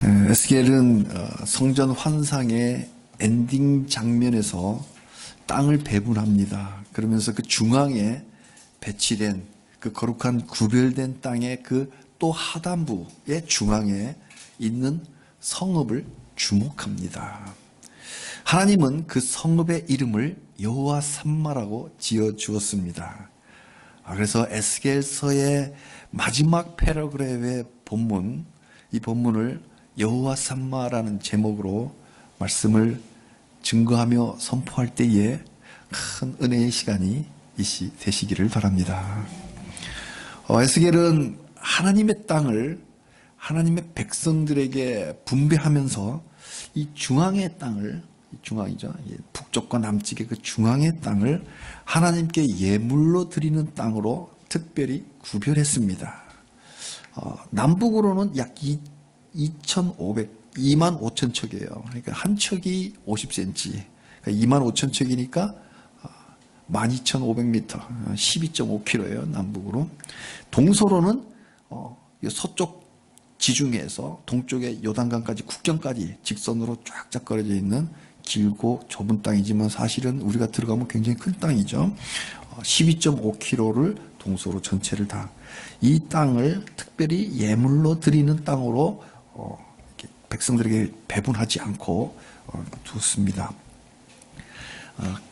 에스겔은 성전 환상의 엔딩 장면에서 땅을 배분합니다. 그러면서 그 중앙에 배치된 그 거룩한 구별된 땅의 그 또 하단부의 중앙에 있는 성읍을 주목합니다. 하나님은 그 성읍의 이름을 여호와 삼마라고 지어 주었습니다. 그래서 에스겔서의 마지막 패러그래프의 본문, 이 본문을 여호와 삼마라는 제목으로 말씀을 증거하며 선포할 때에 큰 은혜의 시간이 되시기를 바랍니다. 에스겔은 하나님의 땅을 하나님의 백성들에게 분배하면서 이 중앙의 땅을, 중앙이죠, 북쪽과 남쪽의 그 중앙의 땅을 하나님께 예물로 드리는 땅으로 특별히 구별했습니다. 남북으로는 약 2만 5천 척이에요. 그러니까 한 척이 50cm, 그러니까 2만 5천 척이니까 12,500m, 12.5km예요. 남북으로. 동서로는 서쪽 지중해에서 동쪽의 요단강까지 국경까지 직선으로 쫙쫙 걸어져 있는 길고 좁은 땅이지만 사실은 우리가 들어가면 굉장히 큰 땅이죠. 12.5km를 동서로 전체를 다 이 땅을 특별히 예물로 드리는 땅으로 백성들에게 배분하지 않고 두었습니다.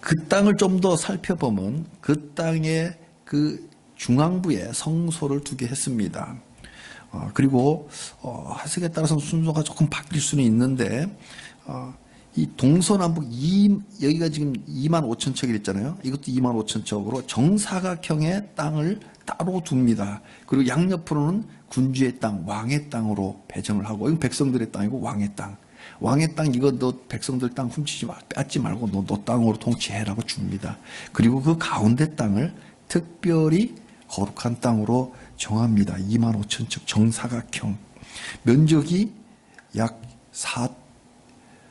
그 땅을 좀 더 살펴보면 그 땅의 그 중앙부에 성소를 두게 했습니다. 그리고 해석에 따라서 순서가 조금 바뀔 수는 있는데 이 동서남북 여기가 지금 2만 5천 척이 있잖아요. 이것도 2만 5천 척으로 정사각형의 땅을 따로 둡니다. 그리고 양옆으로는 군주의 땅, 왕의 땅으로 배정을 하고, 이건 백성들의 땅이고 왕의 땅. 왕의 땅 이거 너 백성들 땅 훔치지 마, 뺏지 말고 너 땅으로 통치해라고 줍니다. 그리고 그 가운데 땅을 특별히 거룩한 땅으로 정합니다. 2만 5천 척 정사각형. 면적이 약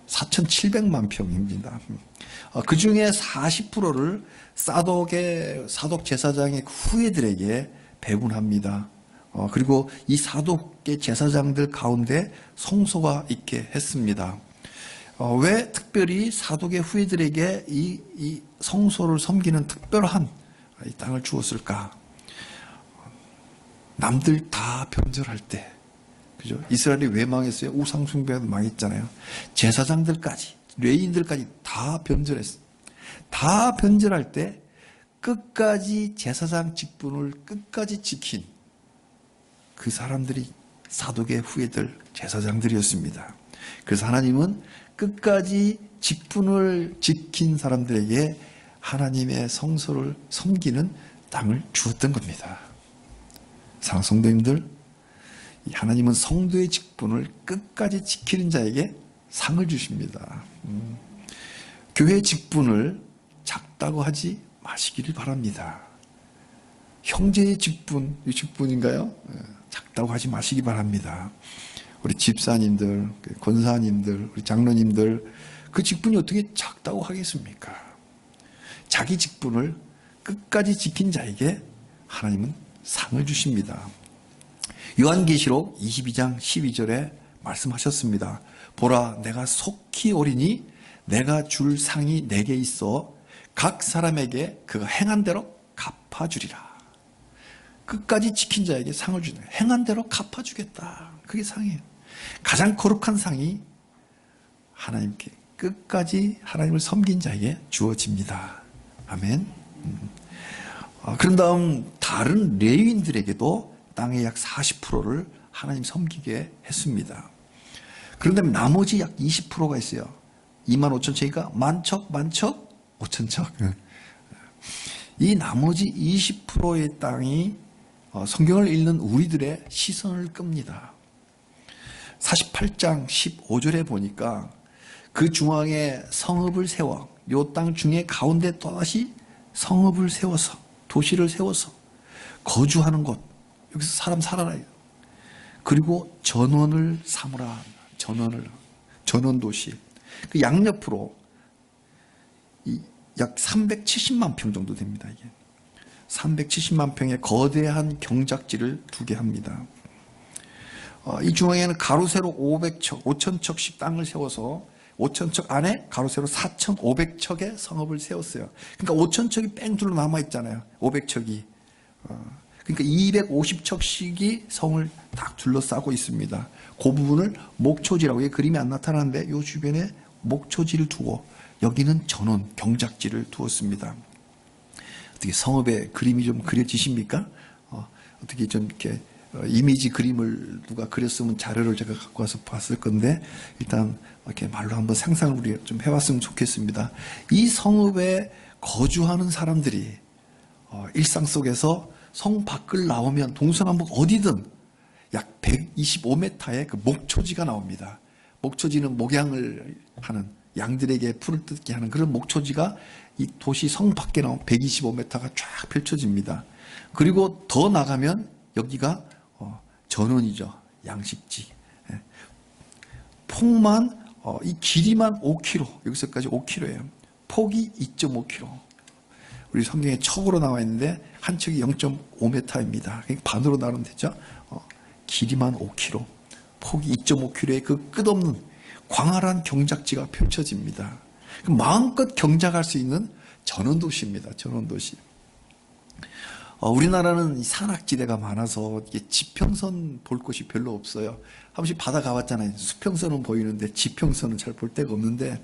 4,700만 평입니다. 그 중에 40%를 사독 제사장의 후예들에게 배분합니다. 그리고 이 사독의 제사장들 가운데 성소가 있게 했습니다. 왜 특별히 사독의 후예들에게 이 성소를 섬기는 특별한 이 땅을 주었을까? 남들 다 변절할 때, 그죠? 이스라엘이 왜 망했어요? 우상숭배도 망했잖아요. 제사장들까지, 레위인들까지 다 변절했어요. 다 변절할 때 끝까지 제사장 직분을 끝까지 지킨 그 사람들이 사독의 후예들, 제사장들이었습니다. 그래서 하나님은 끝까지 직분을 지킨 사람들에게 하나님의 성소를 섬기는 땅을 주었던 겁니다. 사랑하는 성도님들, 하나님은 성도의 직분을 끝까지 지키는 자에게 상을 주십니다. 교회 직분을 작다고 하지 마시기를 바랍니다. 형제의 직분, 이 직분인가요? 작다고 하지 마시기 바랍니다. 우리 집사님들, 권사님들, 우리 장로님들, 그 직분이 어떻게 작다고 하겠습니까? 자기 직분을 끝까지 지킨 자에게 하나님은 상을 주십니다. 요한계시록 22장 12절에 말씀하셨습니다. 보라, 내가 속히 오리니 내가 줄 상이 내게 있어 각 사람에게 그가 행한 대로 갚아주리라. 끝까지 지킨 자에게 상을 주네. 행한 대로 갚아주겠다. 그게 상이에요. 가장 거룩한 상이 하나님께 끝까지 하나님을 섬긴 자에게 주어집니다. 아멘. 그런 다음 다른 레위인들에게도 땅의 약 40%를 하나님 섬기게 했습니다. 그런데 나머지 약 20%가 있어요. 2만 5천 척이니까 만척 5천 척. 이 나머지 20%의 땅이 성경을 읽는 우리들의 시선을 끕니다. 48장 15절에 보니까 그 중앙에 성읍을 세워, 요 땅 중에 가운데 또다시 성읍을 세워서, 도시를 세워서 거주하는 곳, 여기서 사람 살아라. 그리고 전원을 삼으라. 전원 도시. 그 양옆으로 약 370만 평 정도 됩니다. 이게 370만 평의 거대한 경작지를 두게 합니다. 이 중앙에는 가로 세로 500척, 5,000척씩 땅을 세워서 5,000척 안에 가로 세로 4,500척의 성읍을 세웠어요. 그러니까 5,000척이 뺑 둘러 남아 있잖아요. 500척이. 그러니까 250척씩이 성을 딱 둘러싸고 있습니다. 그 부분을 목초지라고, 이 그림이 안 나타나는데 이 주변에 목초지를 두고 여기는 전원, 경작지를 두었습니다. 어떻게 성읍의 그림이 좀 그려지십니까? 어떻게 좀 이렇게 이미지 그림을 누가 그렸으면 자료를 제가 갖고 와서 봤을 건데, 일단 이렇게 말로 한번 상상을 우리가 좀 해봤으면 좋겠습니다. 이 성읍에 거주하는 사람들이 일상 속에서 성 밖을 나오면 동서남북 어디든 약 125m의 그 목초지가 나옵니다. 목초지는 목양을 하는, 양들에게 풀을 뜯게 하는 그런 목초지가 이 도시 성 밖에 나온 125m가 쫙 펼쳐집니다. 그리고 더 나가면 여기가 전원이죠. 양식지. 폭만 이 길이만 5km, 여기서까지 5km예요. 폭이 2.5km. 우리 성경에 척으로 나와 있는데 한 척이 0.5m입니다. 반으로 나누면 되죠. 길이만 5km, 폭이 2.5km의 그 끝없는 광활한 경작지가 펼쳐집니다. 마음껏 경작할 수 있는 전원도시입니다. 전원도시. 우리나라는 산악지대가 많아서 이게 지평선 볼 곳이 별로 없어요. 한 번씩 바다 가봤잖아요. 수평선은 보이는데 지평선은 잘 볼 데가 없는데,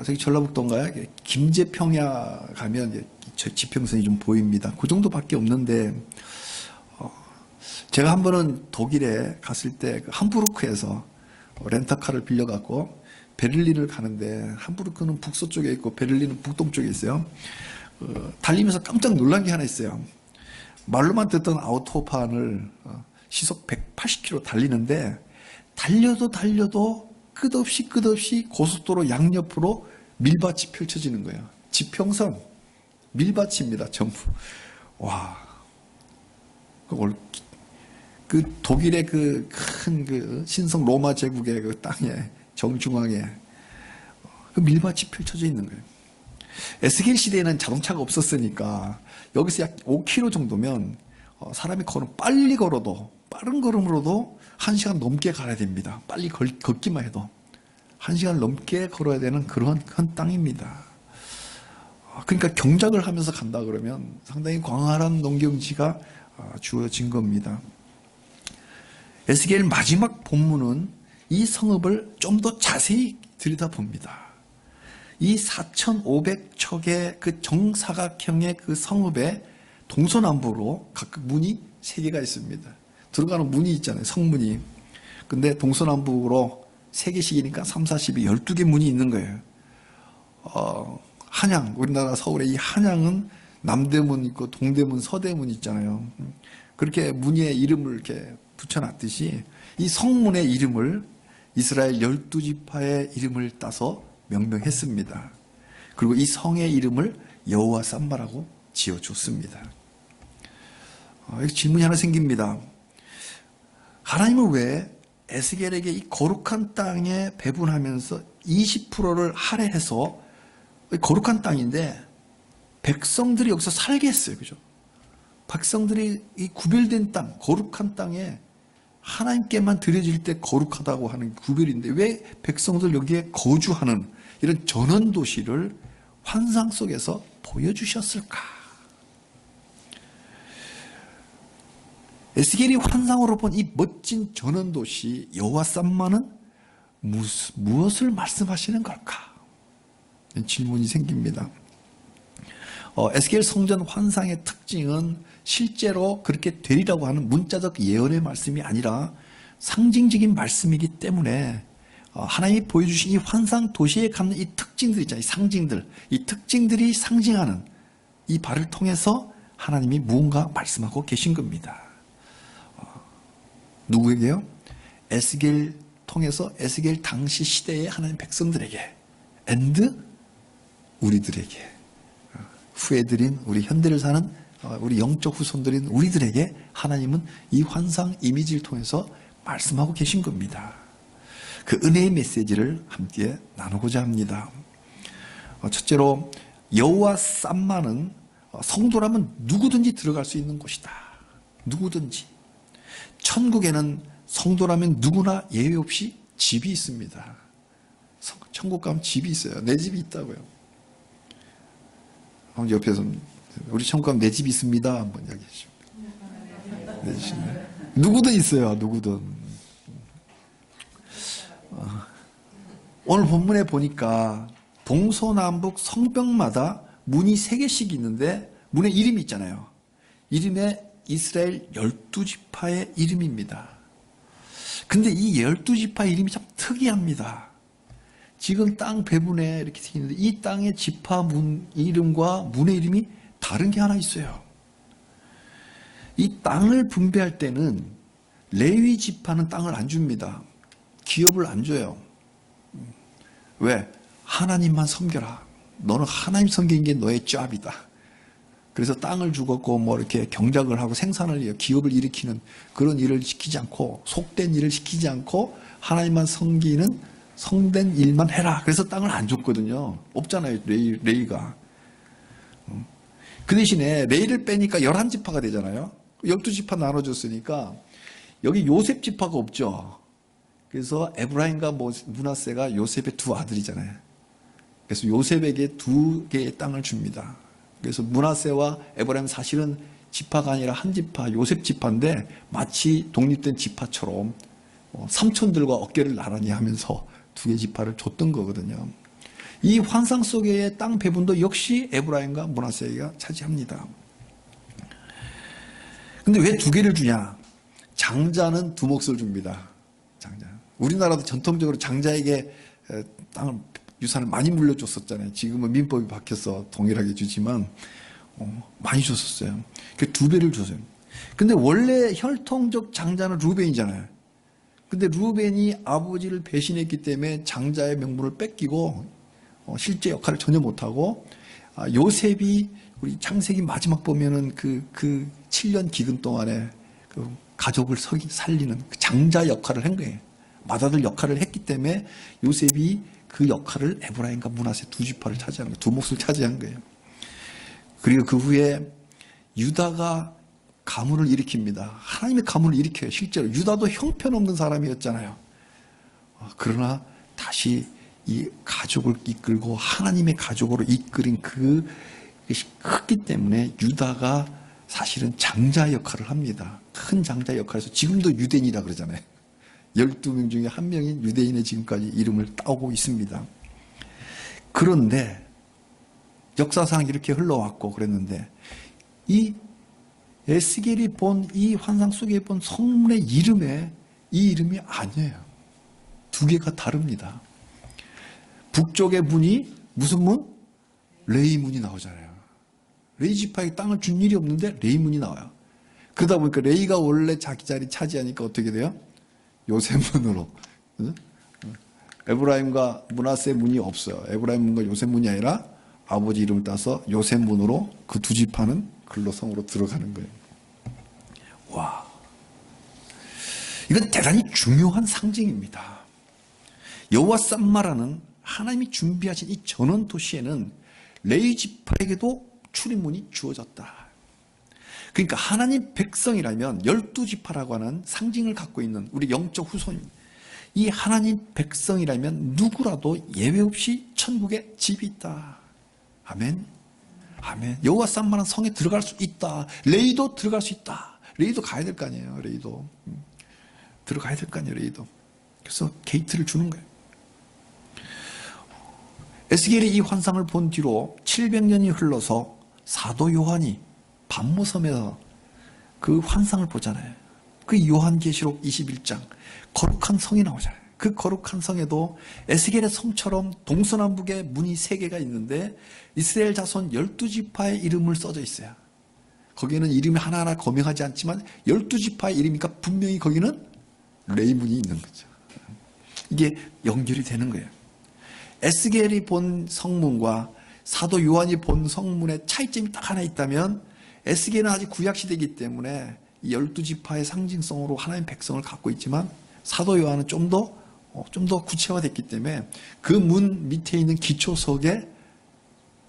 저기 전라북도인가요? 김제평야 가면 지평선이 좀 보입니다. 그 정도밖에 없는데, 제가 한 번은 독일에 갔을 때 함부르크에서 렌터카를 빌려갖고 베를린을 가는데, 함부르크는 북서쪽에 있고 베를린은 북동쪽에 있어요. 달리면서 깜짝 놀란 게 하나 있어요. 말로만 듣던 아우토반을 시속 180km 달리는데, 달려도 끝없이 고속도로 양옆으로 밀밭이 펼쳐지는 거예요. 지평선, 밀밭입니다, 전부. 와. 그 독일의 그 큰 신성 로마 제국의 그 땅에, 정중앙에 그 밀밭이 펼쳐져 있는 거예요. 에스겔 시대에는 자동차가 없었으니까 여기서 약 5km 정도면 사람이 빨리 걸어도, 빠른 걸음으로도 1시간 넘게 가야 됩니다. 빨리 걷기만 해도 1시간 넘게 걸어야 되는 그런 큰 땅입니다. 그러니까 경작을 하면서 간다 그러면 상당히 광활한 농경지가 주어진 겁니다. 에스겔 마지막 본문은 이 성읍을 좀 더 자세히 들여다봅니다. 이 4,500척의 그 정사각형의 그 성읍에 동서남북으로 각각 문이 3개가 있습니다. 들어가는 문이 있잖아요. 성문이. 근데 동서남북으로 3개씩이니까 3, 40이 12개 문이 있는 거예요. 한양, 우리나라 서울의 이 한양은 남대문 있고 동대문, 서대문 있잖아요. 그렇게 문의 이름을 이렇게 붙여놨듯이 이 성문의 이름을 이스라엘 12지파의 이름을 따서 명명했습니다. 그리고 이 성의 이름을 여호와 삼마라고 지어줬습니다. 여기 질문이 하나 생깁니다. 하나님은 왜 에스겔에게 이 거룩한 땅에 배분하면서 20%를 할애해서, 거룩한 땅인데 백성들이 여기서 살게 했어요. 그죠? 백성들이 이 구별된 땅, 거룩한 땅에 하나님께만 드려질 때 거룩하다고 하는 구별인데 왜 백성들 여기에 거주하는 이런 전원도시를 환상 속에서 보여주셨을까? 에스겔이 환상으로 본 이 멋진 전원도시 여호와 삼마는 무엇을 말씀하시는 걸까? 질문이 생깁니다. 에스겔 성전 환상의 특징은 실제로 그렇게 되리라고 하는 문자적 예언의 말씀이 아니라 상징적인 말씀이기 때문에 하나님이 보여주신 이 환상 도시에 갖는 이 특징들 있잖아요. 이 상징들. 이 특징들이 상징하는 이 바를 통해서 하나님이 무언가 말씀하고 계신 겁니다. 누구에게요? 에스겔 통해서 에스겔 당시 시대의 하나님 백성들에게 and 우리들에게, 후예들인 우리 현대를 사는 우리 영적 후손들인 우리들에게 하나님은 이 환상 이미지를 통해서 말씀하고 계신 겁니다. 그 은혜의 메시지를 함께 나누고자 합니다. 첫째로 여호와 삼마는 성도라면 누구든지 들어갈 수 있는 곳이다. 누구든지. 천국에는 성도라면 누구나 예외 없이 집이 있습니다. 천국 가면 집이 있어요. 내 집이 있다고요. 옆에서 우리 천국 가면 내 집이 있습니다. 한번 이야기해 주시죠. 누구든 있어요. 누구든. 오늘 본문에 보니까 동서남북 성벽마다 문이 3개씩 있는데 문에 이름이 있잖아요. 이름에 이스라엘 12지파의 이름입니다. 근데 이 12지파 이름이 참 특이합니다. 지금 땅 배분에 이렇게 되어 있는데 이 땅의 지파 문 이름과 문의 이름이 다른 게 하나 있어요. 이 땅을 분배할 때는 레위 지파는 땅을 안 줍니다. 기업을 안 줘요. 왜? 하나님만 섬겨라. 너는 하나님 섬기는 게 너의 짭이다. 그래서 땅을 주고 뭐 이렇게 경작을 하고 생산을 해요. 기업을 일으키는 그런 일을 시키지 않고 속된 일을 시키지 않고 하나님만 섬기는 성된 일만 해라. 그래서 땅을 안 줬거든요. 없잖아요. 레위가. 그 대신에 레위를 빼니까 11지파가 되잖아요. 12지파 나눠줬으니까 여기 요셉 지파가 없죠. 그래서 에브라임과 므낫세가 요셉의 두 아들이잖아요. 그래서 요셉에게 2개의 땅을 줍니다. 그래서 므낫세와 에브라임 사실은 지파가 아니라 한 지파, 요셉 지파인데 마치 독립된 지파처럼 삼촌들과 어깨를 나란히 하면서 2개 지파를 줬던 거거든요. 이 환상 속의 땅 배분도 역시 에브라임과 므낫세가 차지합니다. 근데 왜 2개를 주냐? 장자는 2몫을 줍니다. 장자. 우리나라도 전통적으로 장자에게 땅을 유산을 많이 물려줬었잖아요. 지금은 민법이 바뀌어서 동일하게 주지만 많이 줬었어요. 그 2배를 줬어요. 근데 원래 혈통적 장자는 루벤이잖아요. 근데 루벤이 아버지를 배신했기 때문에 장자의 명분을 뺏기고 실제 역할을 전혀 못하고 요셉이 우리 창세기 마지막 보면은 그 7년 기근 동안에 그 가족을 살리는 그 장자 역할을 한 거예요. 맏아들 역할을 했기 때문에 요셉이 그 역할을 에브라임과 므낫세 2지파를 차지한 거예요. 2몫을 차지한 거예요. 그리고 그 후에 유다가 가문을 일으킵니다. 하나님의 가문을 일으켜요. 실제로 유다도 형편없는 사람이었잖아요. 그러나 다시 이 가족을 이끌고 하나님의 가족으로 이끌인 그것이 컸기 때문에 유다가 사실은 장자 역할을 합니다. 큰 장자 역할에서 지금도 유대인이라 그러잖아요. 12명 중에 1명인 유대인의 지금까지 이름을 따오고 있습니다. 그런데 역사상 이렇게 흘러왔고 그랬는데 이 에스겔이 본 이 환상 속에 본 성문의 이름에 이 이름이 아니에요. 2개가 다릅니다. 북쪽의 문이 무슨 문? 레위 문이 나오잖아요. 레위 지파에게 땅을 준 일이 없는데 레위 문이 나와요. 그러다 보니까 레위가 원래 자기 자리 차지하니까 어떻게 돼요? 요셉 문으로. 에브라임과 므낫세 문이 없어요. 에브라임 문과 요셉 문이 아니라 아버지 이름을 따서 요셉 문으로 그 2지파는 근로성으로 들어가는 거예요. 와, 이건 대단히 중요한 상징입니다. 여호와 쌈마라는 하나님이 준비하신 이 전원 도시에는 레위 지파에게도 출입문이 주어졌다. 그러니까 하나님 백성이라면 12지파라고 하는 상징을 갖고 있는 우리 영적 후손입니다. 이 하나님 백성이라면 누구라도 예외 없이 천국에 집이 있다. 아멘. 아멘. 여호와 쌈마는 성에 들어갈 수 있다. 레위도 들어갈 수 있다. 레위도 가야 될 거 아니에요. 레위도 들어가야 될 거 아니에요. 레위도. 그래서 게이트를 주는 거예요. 에스겔이 이 환상을 본 뒤로 700년이 흘러서 사도 요한이 반모섬에서 그 환상을 보잖아요. 그 요한계시록 21장 거룩한 성이 나오잖아요. 그 거룩한 성에도 에스겔의 성처럼 동서남북에 문이 3개가 있는데 이스라엘 자손 12지파의 이름을 써져 있어요. 거기에는 이름이 하나하나 거명하지 않지만 12지파의 이름이니까 분명히 거기는 레이문이 있는 거죠. 이게 연결이 되는 거예요. 에스겔이 본 성문과 사도 요한이 본 성문의 차이점이 딱 하나 있다면 에스겔은 아직 구약시대이기 때문에 이 12지파의 상징성으로 하나님의 백성을 갖고 있지만 사도 요한은 좀 더 구체화됐기 때문에 그 문 밑에 있는 기초석에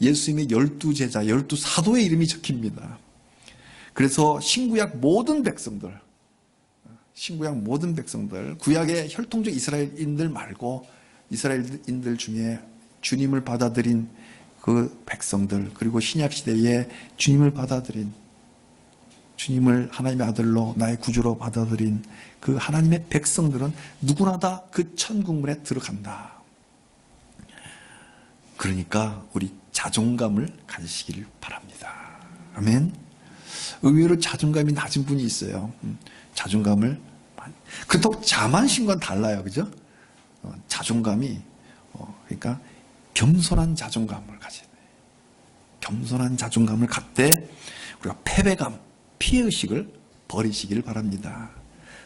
예수님의 12제자, 12사도의 이름이 적힙니다. 그래서 신구약 모든 백성들, 신구약 모든 백성들, 구약의 혈통적 이스라엘인들 말고 이스라엘인들 중에 주님을 받아들인 그 백성들, 그리고 신약 시대에 주님을 받아들인, 주님을 하나님의 아들로 나의 구주로 받아들인 그 하나님의 백성들은 누구나 다 그 천국문에 들어간다. 그러니까 우리 자존감을 가지시기를 바랍니다. 아멘. 의외로 자존감이 낮은 분이 있어요. 자존감을, 그렇다고 자만심과는 달라요. 그죠? 자존감이, 그러니까 겸손한 자존감을 가져야 돼요. 겸손한 자존감을 갖되 우리가 패배감, 피해의식을 버리시기를 바랍니다.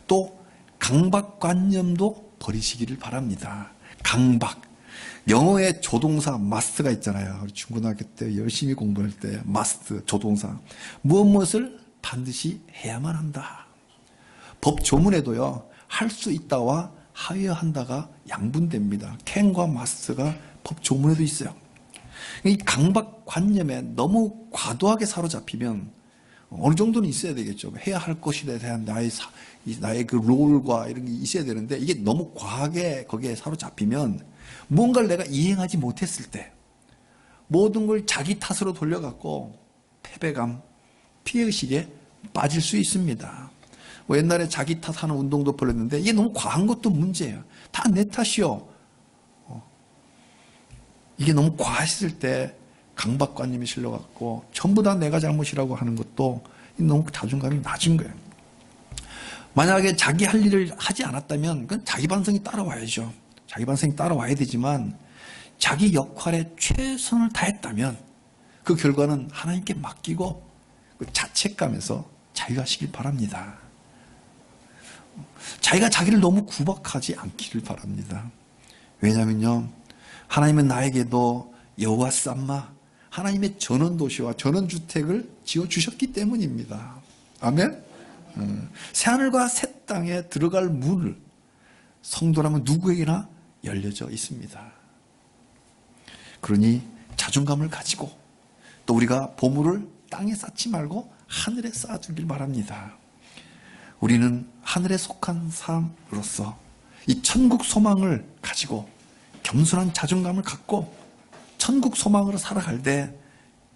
또 강박관념도 버리시기를 바랍니다. 강박. 영어의 조동사 must가 있잖아요. 우리 중고등학교 때 열심히 공부할 때 must, 조동사. 무엇을 반드시 해야만 한다. 법 조문에도요, 할 수 있다와 하여야 한다가 양분됩니다. can과 must가 법 조문에도 있어요. 이 강박관념에 너무 과도하게 사로잡히면 어느 정도는 있어야 되겠죠. 해야 할 것에 대한 나의 그 롤과 이런 게 있어야 되는데, 이게 너무 과하게 거기에 사로잡히면 무언가를 내가 이행하지 못했을 때 모든 걸 자기 탓으로 돌려갖고 패배감, 피해의식에 빠질 수 있습니다. 뭐 옛날에 자기 탓하는 운동도 벌였는데 이게 너무 과한 것도 문제예요. 다 내 탓이요. 이게 너무 과했을 때 강박관념이 실려갖고 전부 다 내가 잘못이라고 하는 것도 너무 자존감이 낮은 거예요. 만약에 자기 할 일을 하지 않았다면 그건 자기 반성이 따라와야죠. 자기 반성이 따라와야 되지만 자기 역할에 최선을 다했다면 그 결과는 하나님께 맡기고 그 자책감에서 자유하시길 바랍니다. 자기가 자기를 너무 구박하지 않기를 바랍니다. 왜냐면요, 하나님은 나에게도 여호와 쌈마, 하나님의 전원도시와 전원주택을 지어주셨기 때문입니다. 아멘? 새하늘과 새 땅에 들어갈 문을 성도라면 누구에게나 열려져 있습니다. 그러니 자존감을 가지고 또 우리가 보물을 땅에 쌓지 말고 하늘에 쌓아두길 바랍니다. 우리는 하늘에 속한 사람으로서 이 천국 소망을 가지고 겸손한 자존감을 갖고 천국 소망으로 살아갈 때,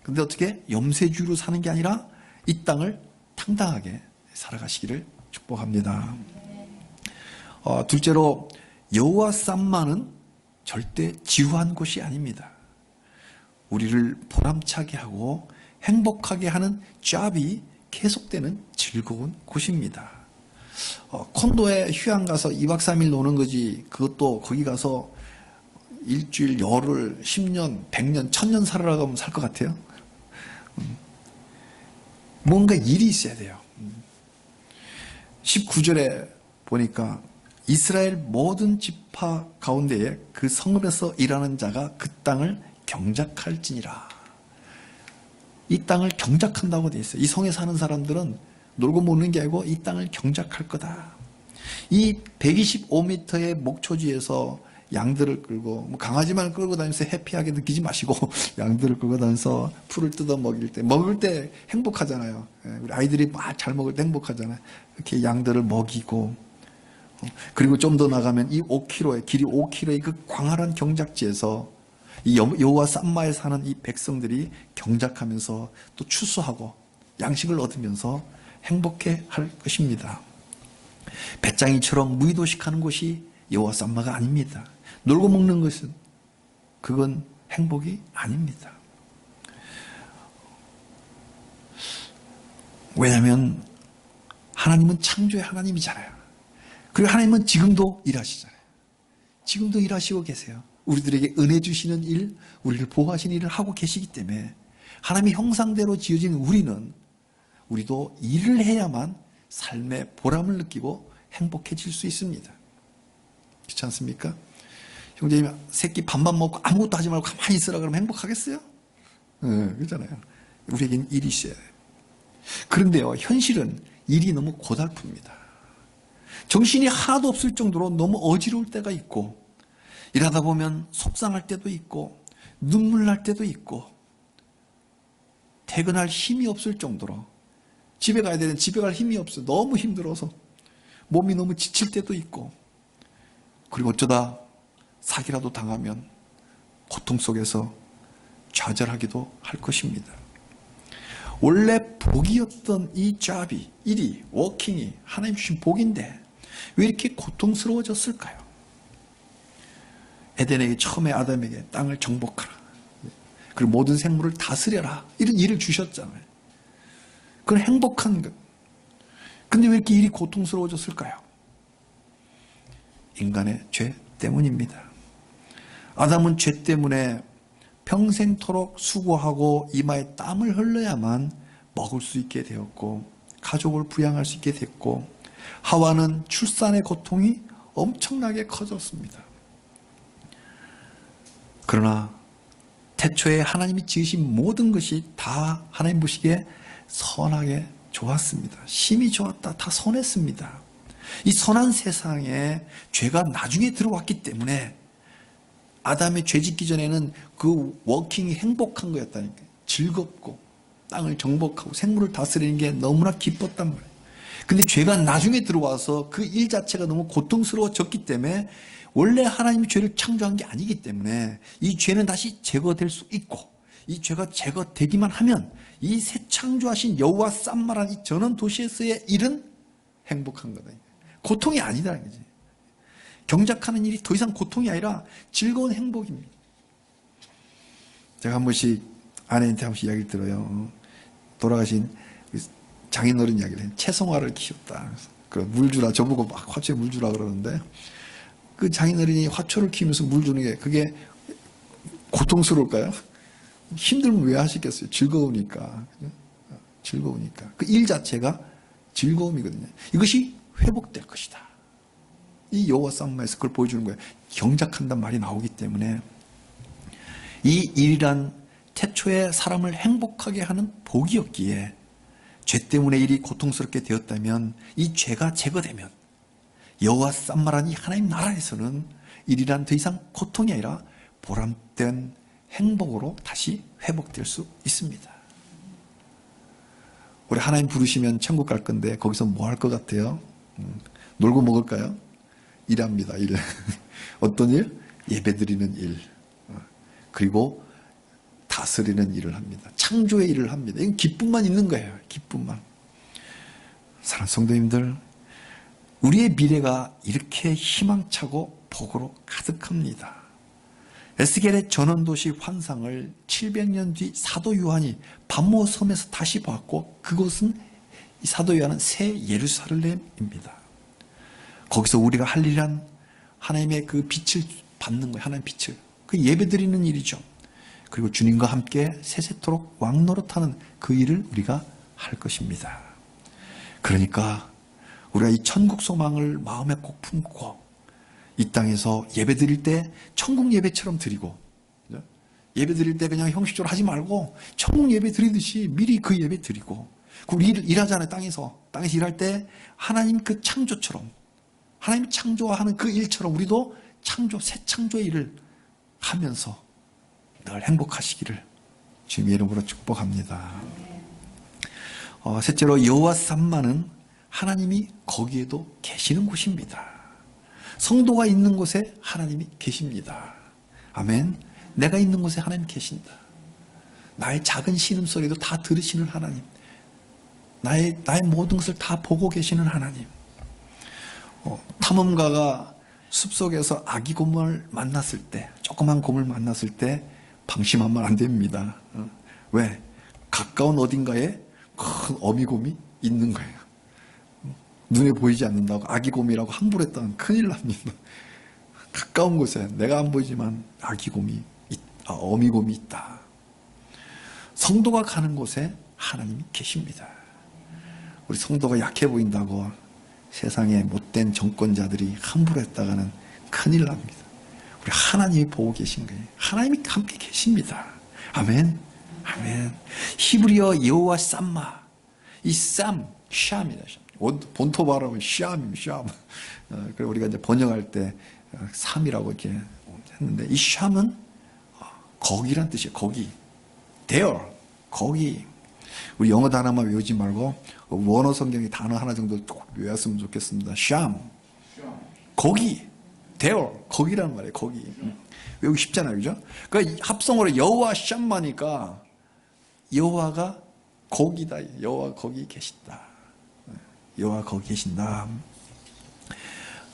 근데 어떻게 염세주의로 사는 게 아니라 이 땅을 당당하게 살아가시기를 축복합니다. 둘째로 여호와 쌈마는 절대 지루한 곳이 아닙니다. 우리를 보람차게 하고 행복하게 하는 잡이 계속되는 즐거운 곳입니다. 콘도에 휴양 가서 2박 3일 노는 거지, 그것도 거기 가서 일주일, 열흘, 10년, 100년, 1000년 살아라고 하면 살 것 같아요? 뭔가 일이 있어야 돼요. 19절에 보니까 이스라엘 모든 지파 가운데에 그 성읍에서 일하는 자가 그 땅을 경작할지니라. 이 땅을 경작한다고 돼 있어요. 이 성에 사는 사람들은 놀고 먹는 게 아니고 이 땅을 경작할 거다. 이 125m의 목초지에서 양들을 끌고, 뭐 강아지만 끌고 다니면서 해피하게 느끼지 마시고 양들을 끌고 다니면서 풀을 뜯어 먹을 때 행복하잖아요. 우리 아이들이 막 잘 먹을 때 행복하잖아요. 이렇게 양들을 먹이고, 그리고 좀 더 나가면 이 5km의 길이 5km의 그 광활한 경작지에서 이 여호와 쌈마에 사는 이 백성들이 경작하면서 또 추수하고 양식을 얻으면서 행복해 할 것입니다. 배짱이처럼 무의도식하는 곳이 여호와 쌈마가 아닙니다. 놀고 먹는 것은 그건 행복이 아닙니다. 왜냐하면 하나님은 창조의 하나님이잖아요. 그리고 하나님은 지금도 일하시잖아요. 지금도 일하시고 계세요. 우리들에게 은혜 주시는 일, 우리를 보호하시는 일을 하고 계시기 때문에 하나님의 형상대로 지어진 우리도 일을 해야만 삶의 보람을 느끼고 행복해질 수 있습니다. 그렇지 않습니까? 형제님, 새끼 밥만 먹고 아무것도 하지 말고 가만히 있으라 그러면 행복하겠어요? 그렇잖아요. 우리에겐 일이 있어야 돼요. 그런데요, 현실은 일이 너무 고달픕니다. 정신이 하나도 없을 정도로 너무 어지러울 때가 있고, 일하다 보면 속상할 때도 있고, 눈물 날 때도 있고, 퇴근할 힘이 없을 정도로 집에 가야 되는데 집에 갈 힘이 없어. 너무 힘들어서 몸이 너무 지칠 때도 있고, 그리고 어쩌다 사기라도 당하면 고통 속에서 좌절하기도 할 것입니다. 원래 복이었던 이 잡이, 일이, 워킹이 하나님 주신 복인데 왜 이렇게 고통스러워졌을까요? 에덴에게 처음에 아담에게 땅을 정복하라, 그리고 모든 생물을 다스려라, 이런 일을 주셨잖아요. 그건 행복한 것. 근데 왜 이렇게 일이 고통스러워졌을까요? 인간의 죄 때문입니다. 아담은 죄 때문에 평생토록 수고하고 이마에 땀을 흘려야만 먹을 수 있게 되었고 가족을 부양할 수 있게 됐고, 하와는 출산의 고통이 엄청나게 커졌습니다. 그러나 태초에 하나님이 지으신 모든 것이 다 하나님 보시기에 선하게 좋았습니다. 심히 좋았다. 다 선했습니다. 이 선한 세상에 죄가 나중에 들어왔기 때문에 아담의 죄 짓기 전에는 그 워킹이 행복한 거였다니까요. 즐겁고 땅을 정복하고 생물을 다스리는 게 너무나 기뻤단 말이에요. 근데 죄가 나중에 들어와서 그 일 자체가 너무 고통스러워졌기 때문에, 원래 하나님이 죄를 창조한 게 아니기 때문에 이 죄는 다시 제거될 수 있고, 이 죄가 제거되기만 하면 이 새 창조하신 여호와 쌈마란 이 전원 도시에서의 일은 행복한 거다. 고통이 아니다는 거지. 경작하는 일이 더 이상 고통이 아니라 즐거운 행복입니다. 제가 한 번씩 아내한테 한 번씩 이야기를 들어요. 돌아가신 장인어른 이야기를 해요. 채송화를 키웠다. 물 주라, 저보고 막 화초에 물 주라 그러는데, 그 장인어른이 화초를 키우면서 물 주는 게 그게 고통스러울까요? 힘들면 왜 하시겠어요? 즐거우니까. 즐거우니까. 그 일 자체가 즐거움이거든요. 이것이 회복될 것이다. 이 여호와 쌈마에서 그걸 보여주는 거예요. 경작한단 말이 나오기 때문에 이 일이란 태초에 사람을 행복하게 하는 복이었기에, 죄 때문에 일이 고통스럽게 되었다면 이 죄가 제거되면 여호와 쌈마란 이 하나님 나라에서는 일이란 더 이상 고통이 아니라 보람된 행복으로 다시 회복될 수 있습니다. 우리 하나님 부르시면 천국 갈 건데 거기서 뭐 할 것 같아요? 놀고 먹을까요? 일합니다. 일. 어떤 일? 예배드리는 일. 그리고 다스리는 일을 합니다. 창조의 일을 합니다. 이건 기쁨만 있는 거예요. 기쁨만. 사랑하는 성도님들, 우리의 미래가 이렇게 희망차고 복으로 가득합니다. 에스겔의 전원도시 환상을 700년 뒤 사도 요한이 반모 섬에서 다시 봤고, 그곳은 이 사도 요한은 새 예루살렘입니다. 거기서 우리가 할 일이란 하나님의 그 빛을 받는 거예요. 하나님의 빛을. 그 예배드리는 일이죠. 그리고 주님과 함께 세세토록 왕노릇하는 그 일을 우리가 할 것입니다. 그러니까 우리가 이 천국 소망을 마음에 꼭 품고 이 땅에서 예배드릴 때 천국 예배처럼 드리고, 예배드릴 때 그냥 형식적으로 하지 말고 천국 예배 드리듯이 미리 그 예배 드리고, 우리 일하잖아요. 땅에서 일할 때 하나님 그 창조처럼, 하나님이 창조하는 그 일처럼 우리도 새 창조의 일을 하면서 늘 행복하시기를 주님의 이름으로 축복합니다. 셋째로 여호와 쌈마는 하나님이 거기에도 계시는 곳입니다. 성도가 있는 곳에 하나님이 계십니다. 아멘. 내가 있는 곳에 하나님 계신다. 나의 작은 신음소리도 다 들으시는 하나님, 나의 모든 것을 다 보고 계시는 하나님. 탐험가가 숲속에서 아기 곰을 만났을 때, 조그만 곰을 만났을 때 방심하면 안 됩니다. 왜? 가까운 어딘가에 큰 어미곰이 있는 거예요. 눈에 보이지 않는다고 아기곰이라고 함부로 했다면 큰일 납니다. 가까운 곳에 내가 안 보이지만 어미곰이 있다. 성도가 가는 곳에 하나님이 계십니다. 우리 성도가 약해 보인다고 세상에 못된 정권자들이 함부로 했다가는 큰일 납니다. 우리 하나님이 보고 계신 거예요. 하나님이 함께 계십니다. 아멘. 아멘. 히브리어 여호와 쌈마. 이 샴이다. 본토 발음은 샴입니다. 그리고 우리가 이제 번역할 때 삼이라고 이렇게 했는데, 이 샴은 거기란 뜻이에요. 거기. there. 거기. 우리 영어 단어만 외우지 말고 원어 성경의 단어 하나 정도 꼭 외웠으면 좋겠습니다. 샴, 거기, there, 거기라는 말이에요. 거기. 외우기 쉽잖아요, 그죠? 그러니까 합성어로 여호와 샴마니까 여호와가 거기다. 여호와 거기 계신다. 여호와 거기 계신다.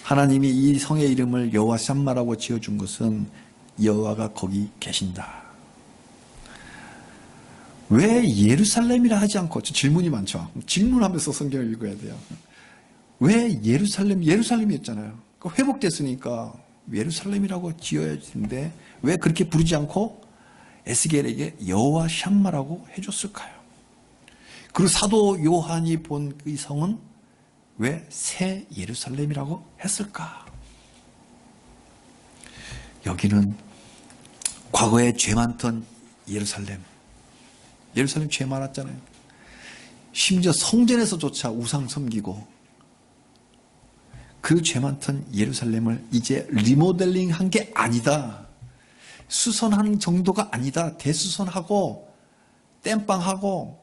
하나님이 이 성의 이름을 여호와 샴마라고 지어준 것은 여호와가 거기 계신다. 왜 예루살렘이라 하지 않고, 질문이 많죠. 질문하면서 성경을 읽어야 돼요. 왜 예루살렘이었잖아요. 회복됐으니까 예루살렘이라고 지어야 되는데 왜 그렇게 부르지 않고 에스겔에게 여호와 샴마라고 해줬을까요? 그리고 사도 요한이 본 이 성은 왜 새 예루살렘이라고 했을까? 여기는 과거에 죄 많던 예루살렘 죄 많았잖아요. 심지어 성전에서조차 우상 섬기고 그 죄 많던 예루살렘을 이제 리모델링 한 게 아니다. 수선한 정도가 아니다. 대수선하고 땜빵하고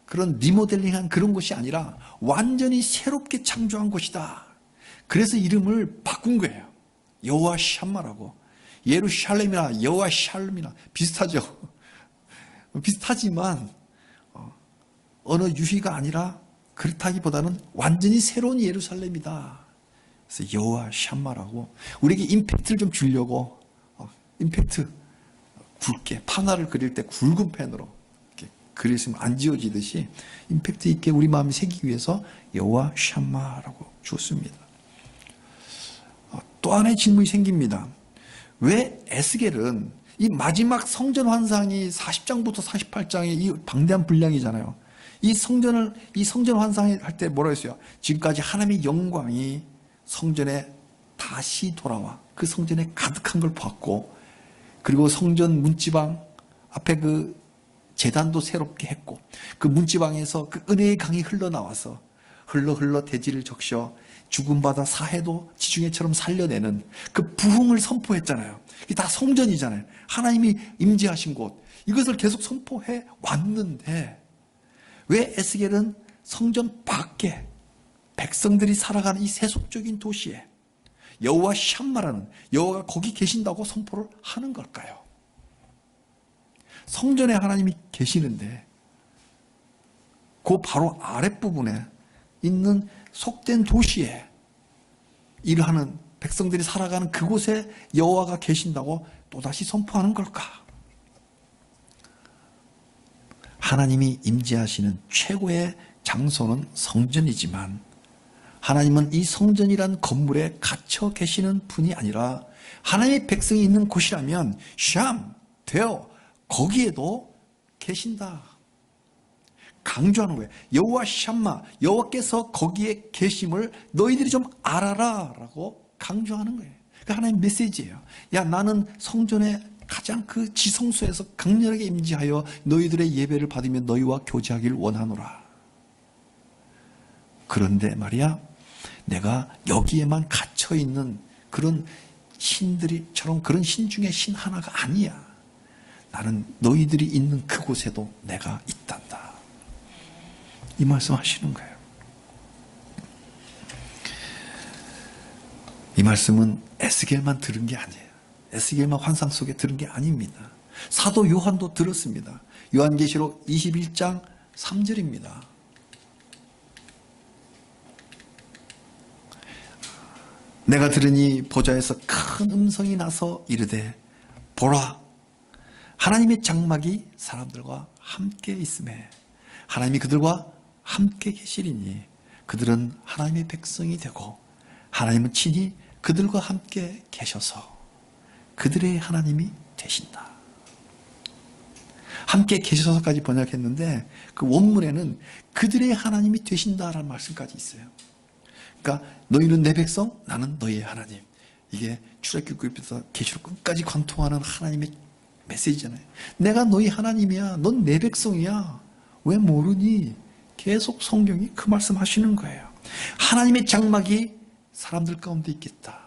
그런 리모델링한 그런 것이 아니라 완전히 새롭게 창조한 곳이다. 그래서 이름을 바꾼 거예요. 여호와 샴마라고. 예루살렘이나 여호와 샬롬이나 비슷하죠. 비슷하지만 어느 유희가 아니라 그렇다기보다는 완전히 새로운 예루살렘이다. 그래서 여호와 샴마라고 우리에게 임팩트를 좀 주려고 임팩트 굵게 판화를 그릴 때 굵은 펜으로 이렇게 그리시면 안 지워지듯이 임팩트 있게 우리 마음에 새기기 위해서 여호와 샴마라고 주었습니다. 또 하나의 질문이 생깁니다. 왜 에스겔은 이 마지막 성전 환상이 40장부터 48장의 이 방대한 분량이잖아요. 이 성전 환상할 때 뭐라고 했어요? 지금까지 하나님의 영광이 성전에 다시 돌아와 그 성전에 가득한 걸 봤고, 그리고 성전 문지방 앞에 그 제단도 새롭게 했고, 그 문지방에서 그 은혜의 강이 흘러나와서 흘러 대지를 적셔 죽은 바다 사해도 지중해처럼 살려내는 그 부흥을 선포했잖아요. 이게 다 성전이잖아요. 하나님이 임재하신 곳. 이것을 계속 선포해 왔는데 왜 에스겔은 성전 밖에 백성들이 살아가는 이 세속적인 도시에 여호와 샴마라는 여호와가 거기 계신다고 선포를 하는 걸까요? 성전에 하나님이 계시는데 그 바로 아랫부분에 있는 속된 도시에 일하는 백성들이 살아가는 그곳에 여호와가 계신다고 또다시 선포하는 걸까? 하나님이 임재하시는 최고의 장소는 성전이지만 하나님은 이 성전이란 건물에 갇혀 계시는 분이 아니라 하나님의 백성이 있는 곳이라면 샴, 되어 거기에도 계신다. 강조하는 거예요. 여호와 샴마, 여호와께서 거기에 계심을 너희들이 좀 알아라 라고 강조하는 거예요. 그러니까 하나님 메시지예요. 야, 나는 성전에 가장 그 지성소에서 강렬하게 임재하여 너희들의 예배를 받으며 너희와 교제하기를 원하노라. 그런데 말이야, 내가 여기에만 갇혀있는 그런 신들이처럼 그런 신 중에 신 하나가 아니야. 나는 너희들이 있는 그곳에도 내가 있단다. 이 말씀 하시는 거예요. 이 말씀은 에스겔만 들은 게 아니에요. 에스겔만 환상 속에 들은 게 아닙니다. 사도 요한도 들었습니다. 요한계시록 21장 3절입니다. 내가 들으니 보좌에서 큰 음성이 나서 이르되 보라, 하나님의 장막이 사람들과 함께 있음에 하나님이 그들과 함께 계시리니 그들은 하나님의 백성이 되고 하나님은 친히 그들과 함께 계셔서 그들의 하나님이 되신다. 함께 계셔서까지 번역했는데 그 원문에는 그들의 하나님이 되신다라는 말씀까지 있어요. 그러니까 너희는 내 백성, 나는 너희의 하나님. 이게 출애굽부터 계시록 끝까지 관통하는 하나님의 메시지잖아요. 내가 너희 하나님이야. 넌 내 백성이야. 왜 모르니? 계속 성경이 그 말씀 하시는 거예요. 하나님의 장막이 사람들 가운데 있겠다.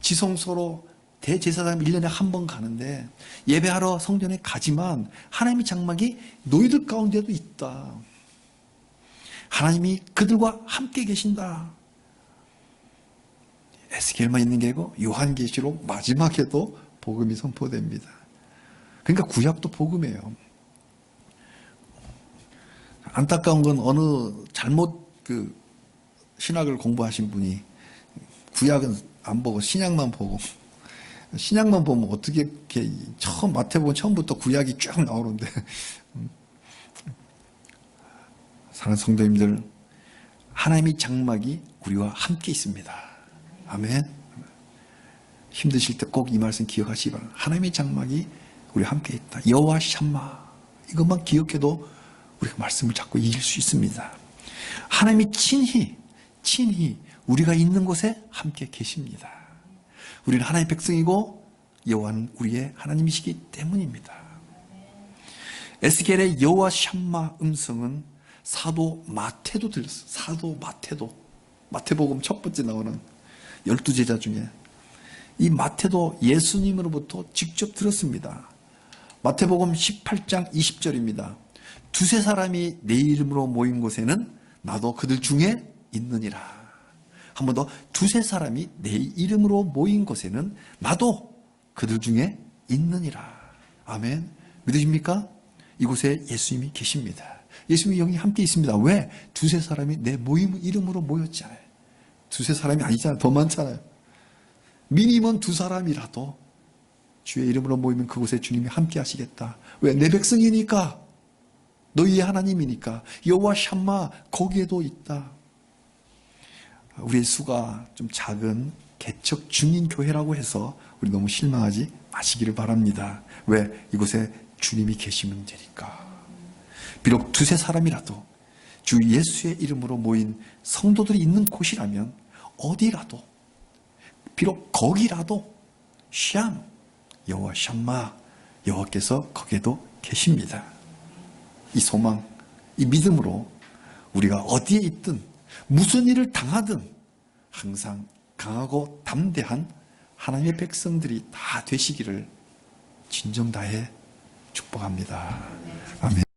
지성소로 대제사장 1년에 한 번 가는데 예배하러 성전에 가지만 하나님의 장막이 너희들 가운데도 있다. 하나님이 그들과 함께 계신다. 에스겔만 있는 게 아니고 요한계시록 마지막에도 복음이 선포됩니다. 그러니까 구약도 복음이에요. 안타까운 건 어느 잘못 신학을 공부하신 분이 구약은 안 보고 신약만 보고, 신약만 보면 어떻게 이렇게 마태복음 처음부터 구약이 쭉 나오는데. 사랑하는 성도님들, 하나님의 장막이 우리와 함께 있습니다. 아멘. 힘드실 때 꼭 이 말씀 기억하시기 바랍니다. 하나님의 장막이 우리와 함께 있다. 여호와 샴마, 이것만 기억해도 우리가 말씀을 자꾸 이길 수 있습니다. 하나님이 친히 우리가 있는 곳에 함께 계십니다. 우리는 하나님의 백성이고 여호와는 우리의 하나님이시기 때문입니다. 에스겔의 여호와 샴마 음성은 사도 마태도 들렸어요. 사도 마태도. 마태복음 첫 번째 나오는 12제자 중에 이 마태도 예수님으로부터 직접 들었습니다. 마태복음 18장 20절입니다. 두세 사람이 내 이름으로 모인 곳에는 나도 그들 중에 있느니라. 한 번 더, 두세 사람이 내 이름으로 모인 곳에는 나도 그들 중에 있느니라. 아멘. 믿으십니까? 이곳에 예수님이 계십니다. 예수님이 영이 함께 있습니다. 왜? 두세 사람이 내 이름으로 모였잖아요. 두세 사람이 아니잖아요. 더 많잖아요. 미니멈 두 사람이라도 주의 이름으로 모이면 그곳에 주님이 함께 하시겠다. 왜? 내 백성이니까. 너희의 하나님이니까. 여호와 샴마, 거기에도 있다. 우리의 수가 좀 작은 개척 중인 교회라고 해서 우리 너무 실망하지 마시기를 바랍니다. 왜? 이곳에 주님이 계시면 되니까. 비록 두세 사람이라도 주 예수의 이름으로 모인 성도들이 있는 곳이라면 어디라도, 비록 거기라도 샴, 여호와 샴마, 여호와께서 거기에도 계십니다. 이 소망, 이 믿음으로 우리가 어디에 있든 무슨 일을 당하든 항상 강하고 담대한 하나님의 백성들이 다 되시기를 진정 다해 축복합니다. 아멘.